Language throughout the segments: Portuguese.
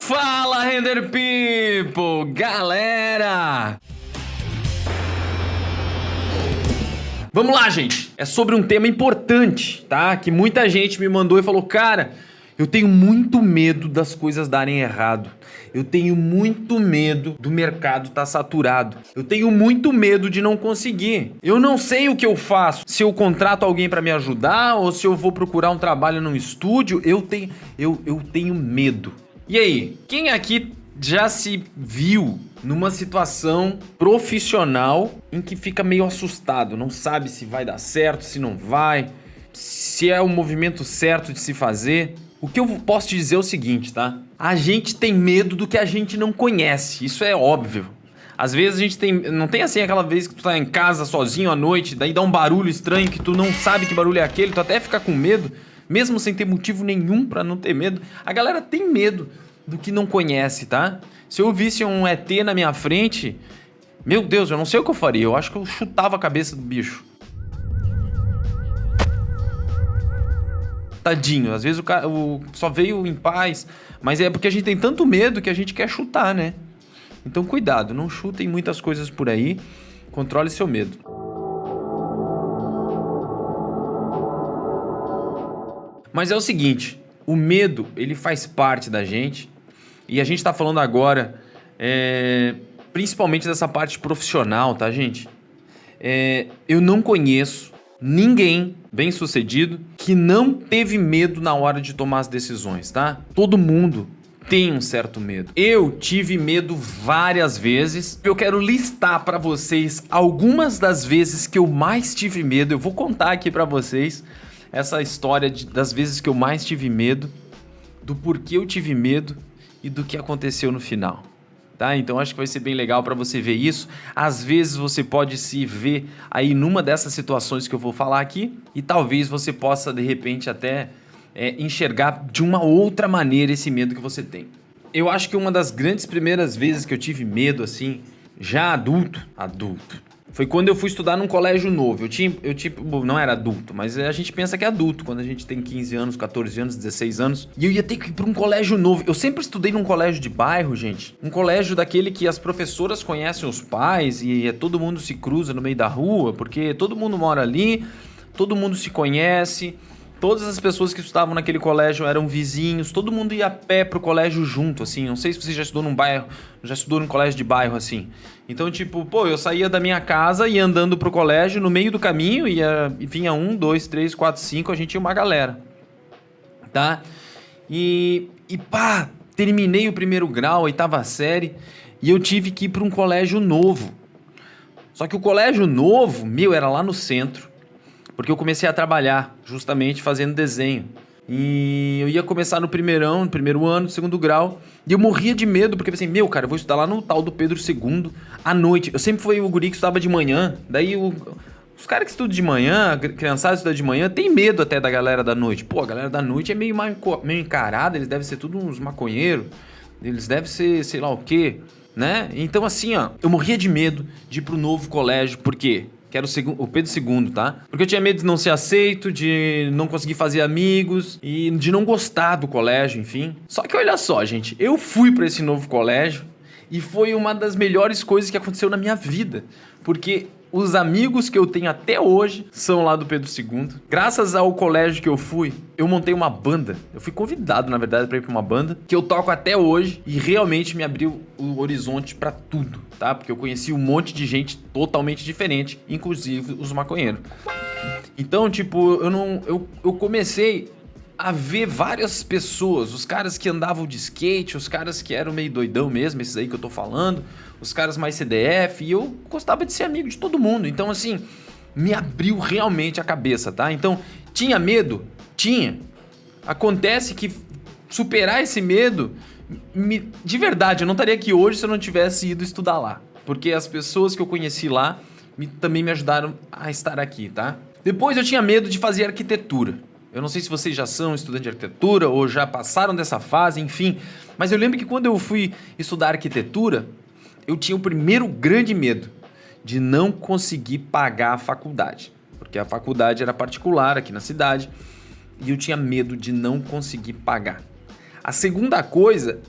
Fala, Render People! Galera! Vamos lá, gente! É sobre um tema importante, tá? Que muita gente me mandou e falou, cara, eu tenho muito medo das coisas darem errado. Eu tenho muito medo do mercado estar saturado. Eu tenho muito medo de não conseguir. Eu não sei o que eu faço. Se eu contrato alguém para me ajudar ou se eu vou procurar um trabalho num estúdio, eu tenho medo. E aí, quem aqui já se viu numa situação profissional em que fica meio assustado, não sabe se vai dar certo, se não vai, se é o movimento certo de se fazer? O que eu posso te dizer é o seguinte, tá? A gente tem medo do que a gente não conhece, isso é óbvio. Às vezes a gente não tem assim aquela vez que tu tá em casa sozinho à noite, daí dá um barulho estranho que tu não sabe que barulho é aquele, tu até fica com medo, mesmo sem ter motivo nenhum pra não ter medo. A galera tem medo do que não conhece, tá? Se eu visse um ET na minha frente, meu Deus, eu não sei o que eu faria, eu acho que eu chutava a cabeça do bicho. Tadinho, às vezes o cara só veio em paz, mas é porque a gente tem tanto medo que a gente quer chutar, né? Então cuidado, não chutem muitas coisas por aí, controle seu medo. Mas é o seguinte, o medo, ele faz parte da gente e a gente tá falando agora, principalmente dessa parte profissional, tá, gente? Eu não conheço ninguém bem-sucedido que não teve medo na hora de tomar as decisões, tá? Todo mundo tem um certo medo. Eu tive medo várias vezes. Eu quero listar pra vocês algumas das vezes que eu mais tive medo. Eu vou contar aqui pra vocês essa história das vezes que eu mais tive medo, do porquê eu tive medo e do que aconteceu no final. Tá? Então acho que vai ser bem legal para você ver isso. Às vezes você pode se ver aí numa dessas situações que eu vou falar aqui e talvez você possa de repente até enxergar de uma outra maneira esse medo que você tem. Eu acho que uma das grandes primeiras vezes que eu tive medo assim, já adulto, foi quando eu fui estudar num colégio novo. Eu não era adulto, mas a gente pensa que é adulto quando a gente tem 15 anos, 14 anos, 16 anos. E eu ia ter que ir pra um colégio novo. Eu sempre estudei num colégio de bairro, gente. Um colégio daquele que as professoras conhecem os pais e todo mundo se cruza no meio da rua, porque todo mundo mora ali, todo mundo se conhece. Todas as pessoas que estudavam naquele colégio eram vizinhos, todo mundo ia a pé pro colégio junto, assim. Não sei se você já estudou num bairro, já estudou num colégio de bairro, assim. Então, tipo, eu saía da minha casa e ia andando pro colégio, no meio do caminho, e vinha 1, 2, 3, 4, 5, a gente ia uma galera, tá? E pá, terminei o primeiro grau, 8ª série, e eu tive que ir pra um colégio novo. Só que o colégio novo, era lá no centro. Porque eu comecei a trabalhar justamente fazendo desenho. E eu ia começar no primeiro ano, segundo grau. E eu morria de medo, porque eu pensei, cara, eu vou estudar lá no tal do Pedro II à noite. Eu sempre fui o guri que estudava de manhã. Daí os caras que estudam de manhã, a criançada que estuda de manhã, tem medo até da galera da noite. Pô, a galera da noite é meio encarada, eles devem ser tudo uns maconheiros. Eles devem ser sei lá o quê, né? Então assim, ó, eu morria de medo de ir pro novo colégio, por quê? Que era o Pedro II, tá? Porque eu tinha medo de não ser aceito, de não conseguir fazer amigos e de não gostar do colégio, enfim. Só que olha só, gente, eu fui pra esse novo colégio e foi uma das melhores coisas que aconteceu na minha vida. Porque os amigos que eu tenho até hoje são lá do Pedro II. Graças ao colégio que eu fui, eu montei uma banda. Eu fui convidado, na verdade, pra ir pra uma banda que eu toco até hoje e realmente me abriu o horizonte pra tudo, tá? Porque eu conheci um monte de gente totalmente diferente, inclusive os maconheiros. Então, tipo, eu comecei a ver várias pessoas, os caras que andavam de skate, os caras que eram meio doidão mesmo, esses aí que eu tô falando, os caras mais CDF, e eu gostava de ser amigo de todo mundo. Então, assim, me abriu realmente a cabeça, tá? Então, tinha medo? Tinha. Acontece que superar esse medo, de verdade, eu não estaria aqui hoje se eu não tivesse ido estudar lá. Porque as pessoas que eu conheci lá também me ajudaram a estar aqui, tá? Depois eu tinha medo de fazer arquitetura. Eu não sei se vocês já são estudantes de arquitetura ou já passaram dessa fase, enfim. Mas eu lembro que quando eu fui estudar arquitetura, eu tinha o primeiro grande medo de não conseguir pagar a faculdade. Porque a faculdade era particular aqui na cidade e eu tinha medo de não conseguir pagar. A segunda coisa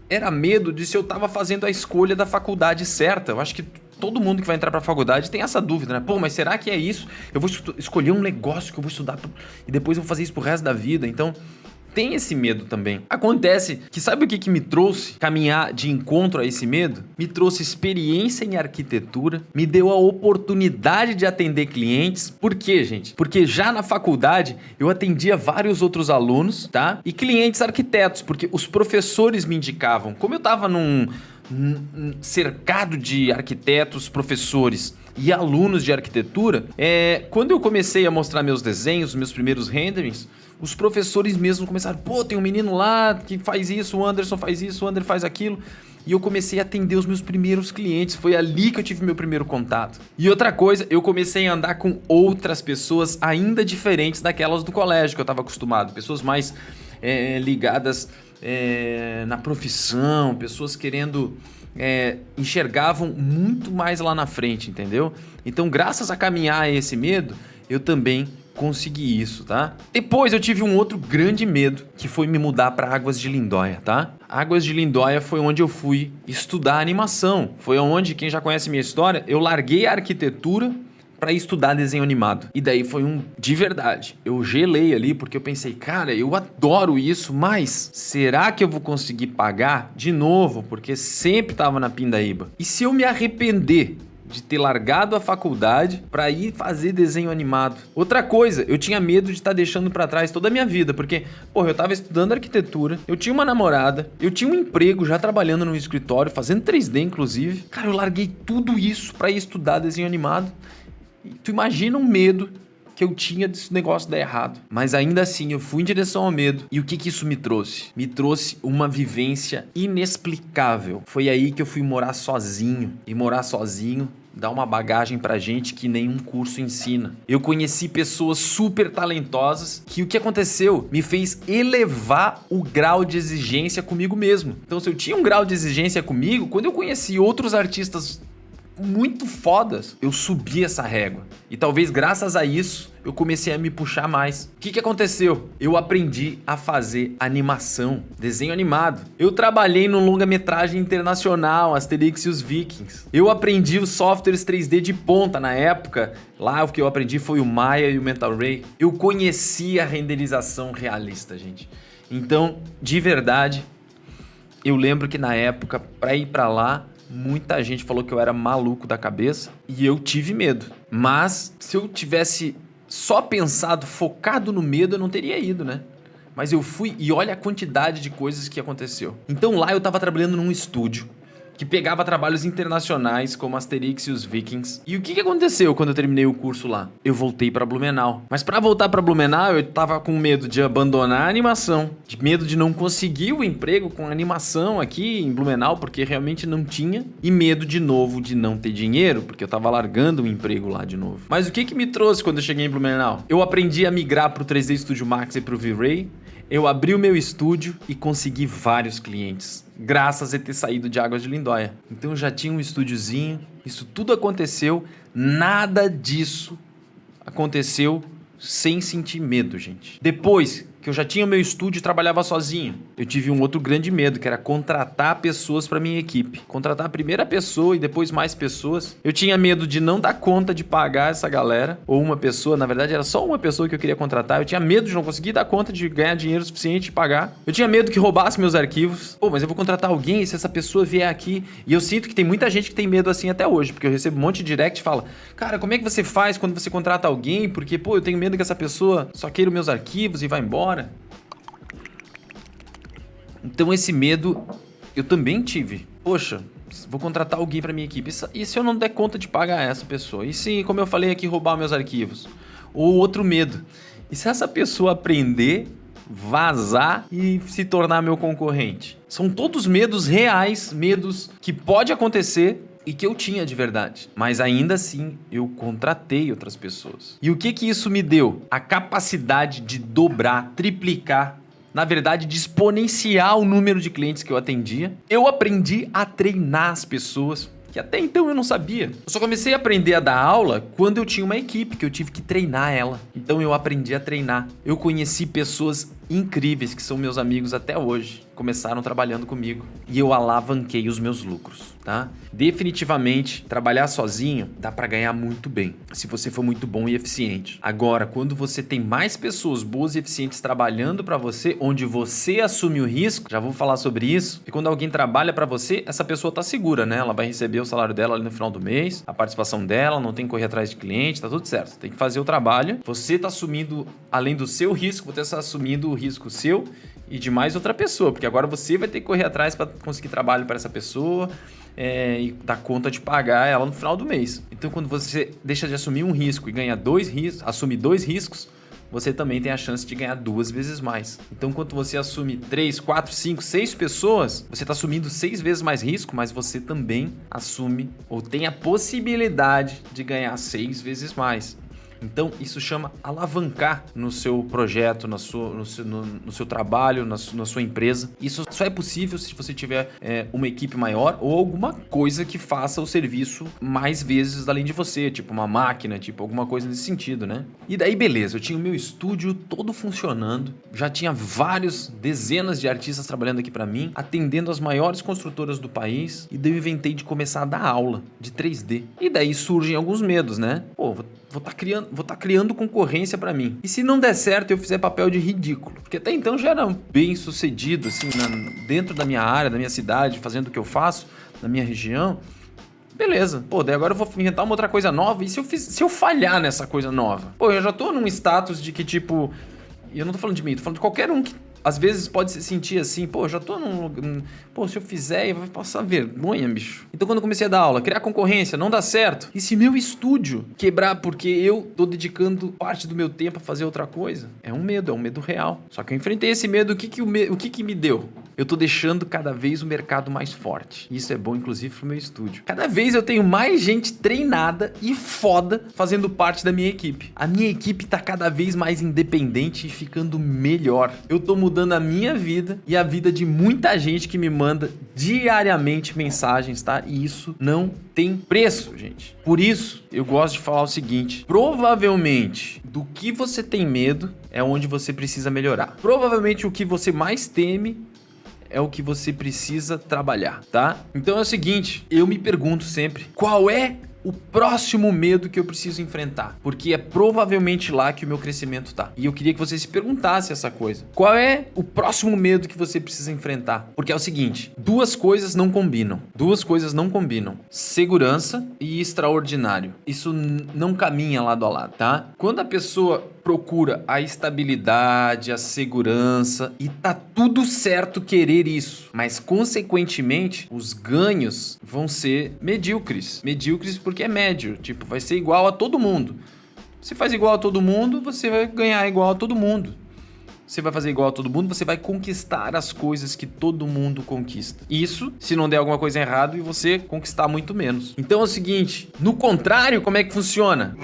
era medo de se eu tava fazendo a escolha da faculdade certa. Eu acho que todo mundo que vai entrar pra faculdade tem essa dúvida, né? Pô, mas será que é isso? Eu vou escolher um negócio que eu vou estudar e depois eu vou fazer isso pro resto da vida. Então, tem esse medo também. Acontece que sabe o que me trouxe caminhar de encontro a esse medo? Me trouxe experiência em arquitetura, me deu a oportunidade de atender clientes. Por quê, gente? Porque já na faculdade eu atendia vários outros alunos, tá? E clientes arquitetos, porque os professores me indicavam. Como eu tava num cercado de arquitetos, professores e alunos de arquitetura, quando eu comecei a mostrar meus desenhos, meus primeiros renderings, os professores mesmo começaram, pô, tem um menino lá que faz isso, o Anderson faz isso, o Ander faz aquilo. E eu comecei a atender os meus primeiros clientes. Foi ali que eu tive meu primeiro contato. E outra coisa, eu comecei a andar com outras pessoas ainda diferentes daquelas do colégio que eu estava acostumado. Pessoas mais ligadas na profissão, pessoas querendo... enxergavam muito mais lá na frente, entendeu? Então, graças a caminhar esse medo, eu também consegui isso, tá? Depois eu tive um outro grande medo, que foi me mudar para Águas de Lindóia, tá? Águas de Lindóia foi onde eu fui estudar animação. Foi onde, quem já conhece minha história, eu larguei a arquitetura para estudar desenho animado. E daí foi de verdade. Eu gelei ali porque eu pensei, cara, eu adoro isso, mas será que eu vou conseguir pagar de novo? Porque sempre tava na pindaíba. E se eu me arrepender de ter largado a faculdade para ir fazer desenho animado? Outra coisa, eu tinha medo de estar deixando para trás toda a minha vida, porque, porra, eu tava estudando arquitetura, eu tinha uma namorada, eu tinha um emprego já trabalhando no escritório, fazendo 3D inclusive. Cara, eu larguei tudo isso para ir estudar desenho animado. E tu imagina um medo que eu tinha desse negócio dar errado. Mas ainda assim, eu fui em direção ao medo. E o que isso me trouxe? Me trouxe uma vivência inexplicável. Foi aí que eu fui morar sozinho. E morar sozinho dá uma bagagem pra gente que nenhum curso ensina. Eu conheci pessoas super talentosas que o que aconteceu me fez elevar o grau de exigência comigo mesmo. Então, se eu tinha um grau de exigência comigo, quando eu conheci outros artistas muito fodas, eu subi essa régua. E talvez graças a isso, eu comecei a me puxar mais. O que aconteceu? Eu aprendi a fazer animação, desenho animado. Eu trabalhei no longa-metragem internacional, Asterix e os Vikings. Eu aprendi os softwares 3D de ponta na época. Lá o que eu aprendi foi o Maya e o Mental Ray. Eu conheci a renderização realista, gente. Então, de verdade, eu lembro que na época, pra ir pra lá, muita gente falou que eu era maluco da cabeça e eu tive medo. Mas se eu tivesse só pensado, focado no medo, eu não teria ido, né? Mas eu fui e olha a quantidade de coisas que aconteceu. Então lá eu tava trabalhando num estúdio que pegava trabalhos internacionais como Asterix e os Vikings. E o que aconteceu quando eu terminei o curso lá? Eu voltei pra Blumenau. Mas pra voltar pra Blumenau, eu tava com medo de abandonar a animação, de medo de não conseguir o emprego com animação aqui em Blumenau, porque realmente não tinha, e medo de novo de não ter dinheiro, porque eu tava largando o emprego lá de novo. Mas o que me trouxe quando eu cheguei em Blumenau? Eu aprendi a migrar pro 3D Studio Max e pro V-Ray. Eu abri o meu estúdio e consegui vários clientes, graças a ter saído de Águas de Lindóia. Então eu já tinha um estúdiozinho, isso tudo aconteceu, nada disso aconteceu sem sentir medo, gente. Depois que eu já tinha o meu estúdio e trabalhava sozinho, eu tive um outro grande medo, que era contratar pessoas para minha equipe. Contratar a primeira pessoa e depois mais pessoas. Eu tinha medo de não dar conta de pagar essa galera, ou uma pessoa, na verdade era só uma pessoa que eu queria contratar. Eu tinha medo de não conseguir dar conta de ganhar dinheiro suficiente de pagar. Eu tinha medo que roubasse meus arquivos. Pô, mas eu vou contratar alguém e se essa pessoa vier aqui... E eu sinto que tem muita gente que tem medo assim até hoje, porque eu recebo um monte de direct e fala, cara, como é que você faz quando você contrata alguém? Porque, pô, eu tenho medo que essa pessoa só queira os meus arquivos e vá embora. Então esse medo eu também tive. Poxa, vou contratar alguém para minha equipe. E se eu não der conta de pagar essa pessoa? E se, como eu falei aqui, roubar meus arquivos? Ou outro medo. E se essa pessoa aprender, vazar e se tornar meu concorrente? São todos medos reais, medos que pode acontecer e que eu tinha de verdade. Mas ainda assim, eu contratei outras pessoas. E o que isso me deu? A capacidade de dobrar, triplicar, na verdade, de exponenciar o número de clientes que eu atendia. Eu aprendi a treinar as pessoas, que até então eu não sabia. Eu só comecei a aprender a dar aula quando eu tinha uma equipe, que eu tive que treinar ela. Então eu aprendi a treinar. Eu conheci pessoas incríveis que são meus amigos até hoje. Começaram trabalhando comigo e eu alavanquei os meus lucros, tá? Definitivamente, trabalhar sozinho dá pra ganhar muito bem, se você for muito bom e eficiente. Agora, quando você tem mais pessoas boas e eficientes trabalhando pra você, onde você assume o risco, já vou falar sobre isso, e quando alguém trabalha pra você, essa pessoa tá segura, né? Ela vai receber o salário dela ali no final do mês, a participação dela, não tem que correr atrás de cliente, tá tudo certo. Tem que fazer o trabalho. Você tá assumindo, além do seu risco, você tá assumindo o risco seu e de mais outra pessoa, porque agora você vai ter que correr atrás para conseguir trabalho para essa pessoa e dar conta de pagar ela no final do mês. Então, quando você deixa de assumir um risco e ganha assume 2 riscos, você também tem a chance de ganhar 2 vezes mais. Então, quando você assume 3, 4, 5, 6 pessoas, você está assumindo 6 vezes mais risco, mas você também assume ou tem a possibilidade de ganhar 6 vezes mais. Então, isso chama alavancar no seu projeto, no seu trabalho, na sua empresa. Isso só é possível se você tiver uma equipe maior ou alguma coisa que faça o serviço mais vezes além de você, tipo uma máquina, tipo alguma coisa nesse sentido, né? E daí, beleza, eu tinha o meu estúdio todo funcionando, já tinha dezenas de artistas trabalhando aqui pra mim, atendendo as maiores construtoras do país, e daí eu inventei de começar a dar aula de 3D. E daí surgem alguns medos, né? Pô, vou estar criando concorrência pra mim. E se não der certo, eu fizer papel de ridículo? Porque até então já era bem sucedido, assim, dentro da minha área, da minha cidade, fazendo o que eu faço, na minha região. Beleza. Pô, daí agora eu vou inventar uma outra coisa nova. E se eu falhar nessa coisa nova? Pô, eu já tô num status de que, tipo... E eu não tô falando de mim, tô falando de qualquer um que às vezes pode se sentir assim, pô, já tô pô, se eu fizer, eu vou passar vergonha, bicho. Então quando eu comecei a dar aula, criar concorrência, não dá certo. E se meu estúdio quebrar porque eu tô dedicando parte do meu tempo a fazer outra coisa? É um medo real. Só que eu enfrentei esse medo, o que me deu? Eu tô deixando cada vez o mercado mais forte. Isso é bom, inclusive, pro meu estúdio. Cada vez eu tenho mais gente treinada e foda fazendo parte da minha equipe. A minha equipe tá cada vez mais independente e ficando melhor. Eu tô mudando a minha vida e a vida de muita gente que me manda diariamente mensagens, tá? E isso não tem preço, gente. Por isso, eu gosto de falar o seguinte: provavelmente, do que você tem medo é onde você precisa melhorar. Provavelmente, o que você mais teme é o que você precisa trabalhar, tá? Então é o seguinte, eu me pergunto sempre, qual é o próximo medo que eu preciso enfrentar? Porque é provavelmente lá que o meu crescimento tá. E eu queria que você se perguntasse essa coisa. Qual é o próximo medo que você precisa enfrentar? Porque é o seguinte, duas coisas não combinam. Segurança e extraordinário. Isso não caminha lado a lado, tá? Quando a pessoa procura a estabilidade, a segurança, e tá tudo certo querer isso, mas consequentemente os ganhos vão ser medíocres porque é médio, tipo, vai ser igual a todo mundo. Se faz igual a todo mundo, você vai ganhar igual a todo mundo. Você vai fazer igual a todo mundo, você vai conquistar as coisas que todo mundo conquista. Isso, se não der alguma coisa errada e você conquistar muito menos. Então é o seguinte, no contrário, como é que funciona?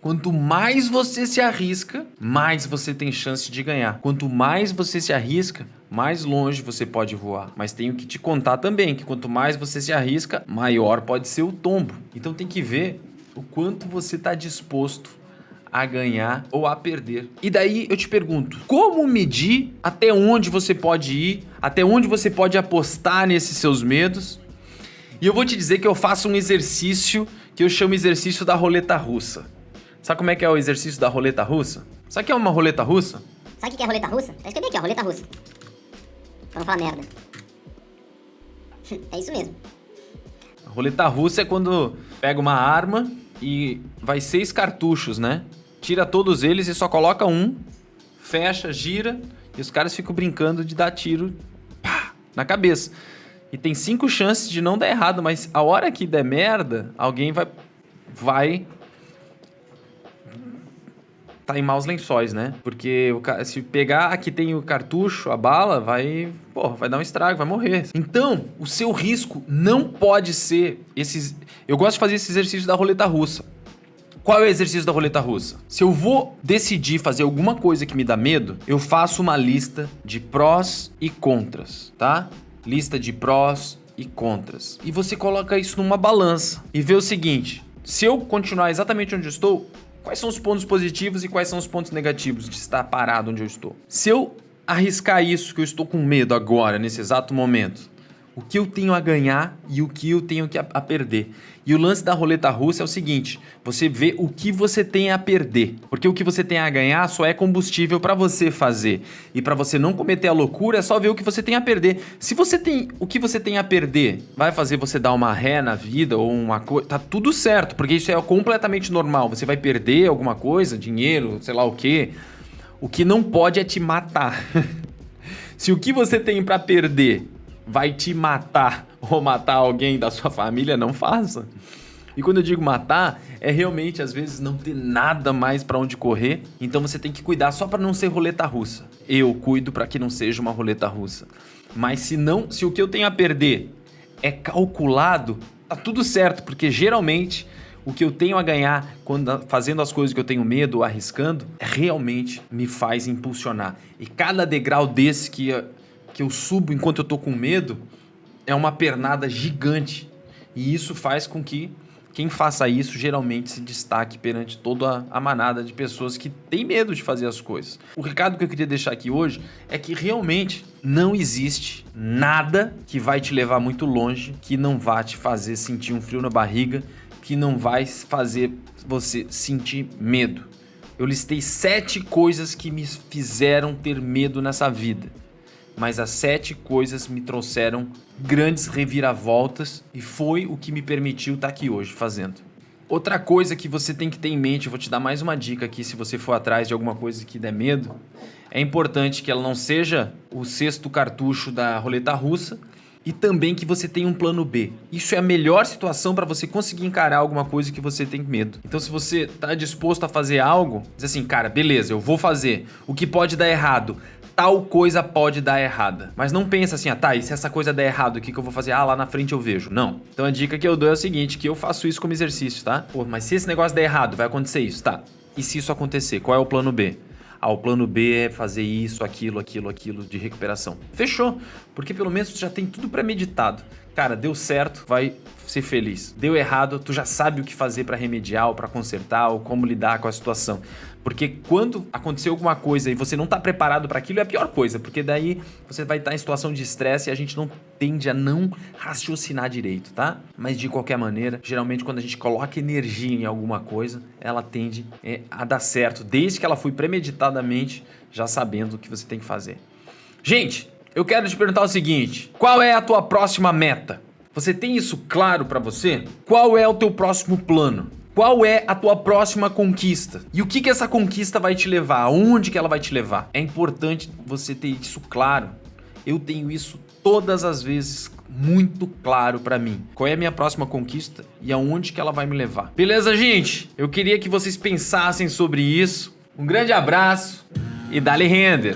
Quanto mais você se arrisca, mais você tem chance de ganhar. Quanto mais você se arrisca, mais longe você pode voar. Mas tenho que te contar também que quanto mais você se arrisca, maior pode ser o tombo. Então tem que ver o quanto você está disposto a ganhar ou a perder. E daí eu te pergunto, como medir até onde você pode ir, até onde você pode apostar nesses seus medos? E eu vou te dizer que eu faço um exercício que eu chamo exercício da roleta russa. Sabe como é que é o exercício da roleta russa? Sabe o que é uma roleta russa? Sabe o que é roleta russa? Tá escrevendo aqui, ó, roleta russa. Pra não falar merda. É isso mesmo. A roleta russa é quando pega uma arma e vai 6 cartuchos, né? Tira todos eles e só coloca um, fecha, gira, e os caras ficam brincando de dar tiro pá, na cabeça. E tem 5 chances de não dar errado, mas a hora que der merda, alguém vai tá em maus lençóis, né? Porque se pegar aqui tem o cartucho, a bala, vai dar um estrago, vai morrer. Então, o seu risco não pode ser esses... Eu gosto de fazer esse exercício da roleta russa. Qual é o exercício da roleta russa? Se eu vou decidir fazer alguma coisa que me dá medo, eu faço uma lista de prós e contras, tá? Lista de prós e contras. E você coloca isso numa balança e vê o seguinte: se eu continuar exatamente onde eu estou, Quais são os pontos positivos e quais são os pontos negativos de estar parado onde eu estou? Se eu arriscar isso que eu estou com medo agora, nesse exato momento, o que eu tenho a ganhar e o que eu tenho a perder? E o lance da roleta russa é o seguinte, você vê o que você tem a perder, porque o que você tem a ganhar só é combustível para você fazer. E para você não cometer a loucura, é só ver o que você tem a perder. Se você tem o que você tem a perder, vai fazer você dar uma ré na vida ou uma coisa, tá tudo certo, porque isso é completamente normal. Você vai perder alguma coisa, dinheiro, sei lá o quê. O que não pode é te matar. Se o que você tem para perder vai te matar ou matar alguém da sua família, não faça. E quando eu digo matar, é realmente às vezes não ter nada mais para onde correr. Então você tem que cuidar só para não ser roleta russa. Eu cuido para que não seja uma roleta russa. Mas se o que eu tenho a perder é calculado, tá tudo certo, porque geralmente o que eu tenho a ganhar quando fazendo as coisas que eu tenho medo ou arriscando realmente me faz impulsionar. E cada degrau desse que eu subo enquanto eu tô com medo é uma pernada gigante. E isso faz com que quem faça isso geralmente se destaque perante toda a manada de pessoas que tem medo de fazer as coisas. O recado que eu queria deixar aqui hoje é que realmente não existe nada que vai te levar muito longe, que não vai te fazer sentir um frio na barriga, que não vai fazer você sentir medo. Eu listei 7 coisas que me fizeram ter medo nessa vida. Mas as 7 coisas me trouxeram grandes reviravoltas e foi o que me permitiu estar aqui hoje fazendo. Outra coisa que você tem que ter em mente, eu vou te dar mais uma dica aqui se você for atrás de alguma coisa que der medo, é importante que ela não seja o 6º cartucho da roleta russa e também que você tenha um plano B. Isso é a melhor situação para você conseguir encarar alguma coisa que você tem medo. Então se você está disposto a fazer algo, diz assim, cara, beleza, eu vou fazer. O que pode dar errado? Tal coisa pode dar errada. Mas não pensa assim, tá, e se essa coisa der errado, o que eu vou fazer? Lá na frente eu vejo. Não. Então a dica que eu dou é o seguinte, que eu faço isso como exercício, tá? Pô, mas se esse negócio der errado, vai acontecer isso, tá? E se isso acontecer, qual é o plano B? O plano B é fazer isso, aquilo de recuperação. Fechou. Porque pelo menos tu já tem tudo premeditado. Cara, deu certo, vai ser feliz. Deu errado, tu já sabe o que fazer para remediar ou para consertar ou como lidar com a situação. Porque quando acontecer alguma coisa e você não tá preparado para aquilo, é a pior coisa. Porque daí você vai estar em situação de estresse e a gente não tende a não raciocinar direito, tá? Mas de qualquer maneira, geralmente quando a gente coloca energia em alguma coisa, ela tende a dar certo. Desde que ela foi premeditadamente, já sabendo o que você tem que fazer. Gente, eu quero te perguntar o seguinte, qual é a tua próxima meta? Você tem isso claro para você? Qual é o teu próximo plano? Qual é a tua próxima conquista? E o que essa conquista vai te levar? Aonde que ela vai te levar? É importante você ter isso claro. Eu tenho isso todas as vezes muito claro para mim. Qual é a minha próxima conquista e aonde que ela vai me levar? Beleza, gente? Eu queria que vocês pensassem sobre isso. Um grande abraço e dá-lhe render!